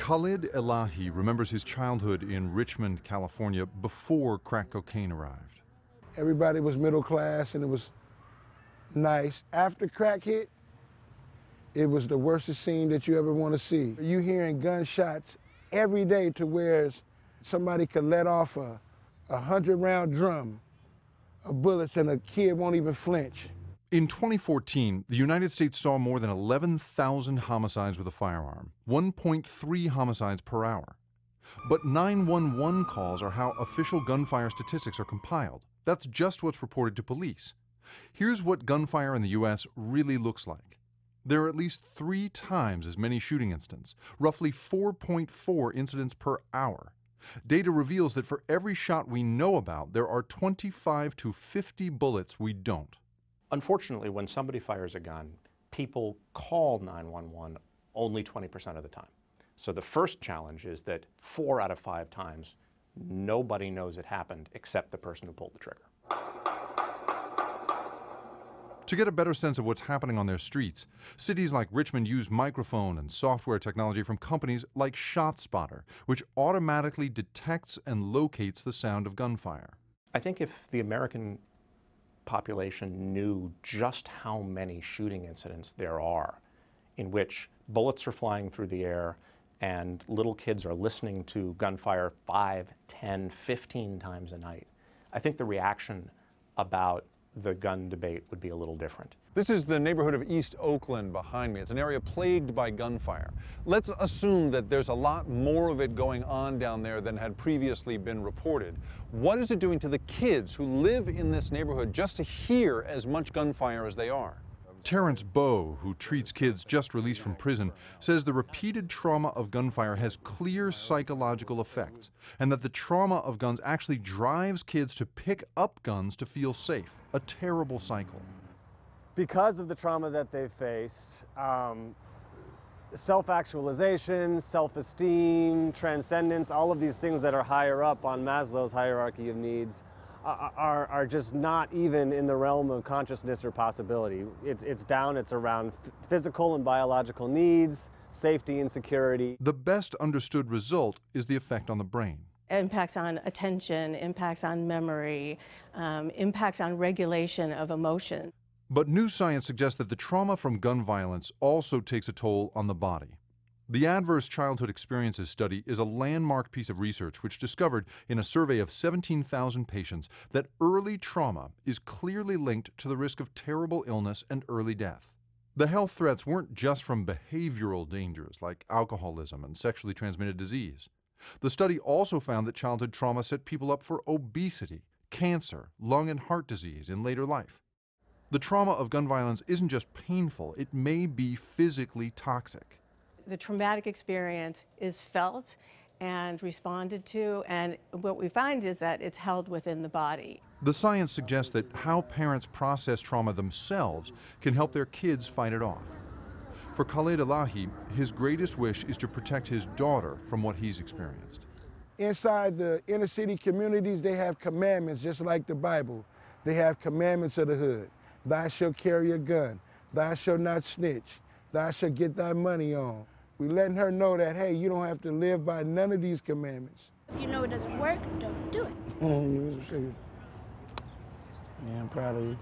Khalid Elahi remembers his childhood in Richmond, California, before crack cocaine arrived. Everybody was middle class and it was nice. After crack hit, it was the worstest scene that you ever want to see. You hearing gunshots every day to where somebody could let off a 100-round drum of bullets and a kid won't even flinch. In 2014, the United States saw more than 11,000 homicides with a firearm, 1.3 homicides per hour. But 911 calls are how official gunfire statistics are compiled. That's just what's reported to police. Here's what gunfire in the U.S. really looks like. There are at least 3 times as many shooting incidents, roughly 4.4 incidents per hour. Data reveals that for every shot we know about, there are 25 to 50 bullets we don't. Unfortunately, when somebody fires a gun, people call 911 only 20% of the time. So the first challenge is that 4 out of 5 times, nobody knows it happened except the person who pulled the trigger. To get a better sense of what's happening on their streets, cities like Richmond use microphone and software technology from companies like ShotSpotter, which automatically detects and locates the sound of gunfire. I think if the American population knew just how many shooting incidents there are in which bullets are flying through the air and little kids are listening to gunfire 5, 10, 15 times a night, I think the reaction about the gun debate would be a little different. This is the neighborhood of East Oakland behind me. It's an area plagued by gunfire. Let's assume that there's a lot more of it going on down there than had previously been reported. What is it doing to the kids who live in this neighborhood just to hear as much gunfire as they are? Terrence Bowe, who treats kids just released from prison, says the repeated trauma of gunfire has clear psychological effects, and that the trauma of guns actually drives kids to pick up guns to feel safe. A terrible cycle. Because of the trauma that they've faced, self-actualization, self-esteem, transcendence, all of these things that are higher up on Maslow's hierarchy of needs are just not even in the realm of consciousness or possibility. It's down, it's around physical and biological needs, safety and security. The best understood result is the effect on the brain. Impacts on attention, impacts on memory, impacts on regulation of emotion. But new science suggests that the trauma from gun violence also takes a toll on the body. The Adverse Childhood Experiences Study is a landmark piece of research which discovered in a survey of 17,000 patients that early trauma is clearly linked to the risk of terrible illness and early death. The health threats weren't just from behavioral dangers like alcoholism and sexually transmitted disease. The study also found that childhood trauma set people up for obesity, cancer, lung and heart disease in later life. The trauma of gun violence isn't just painful, it may be physically toxic. The traumatic experience is felt and responded to, and what we find is that it's held within the body. The science suggests that how parents process trauma themselves can help their kids fight it off. For Khalid Elahi, his greatest wish is to protect his daughter from what he's experienced. Inside the inner city communities, they have commandments just like the Bible. They have commandments of the hood. Thou shalt carry a gun. Thou shalt not snitch. Thou shalt get thy money on. We're letting her know that, hey, you don't have to live by none of these commandments. If you know it doesn't work, don't do it. Yeah, I'm proud of you.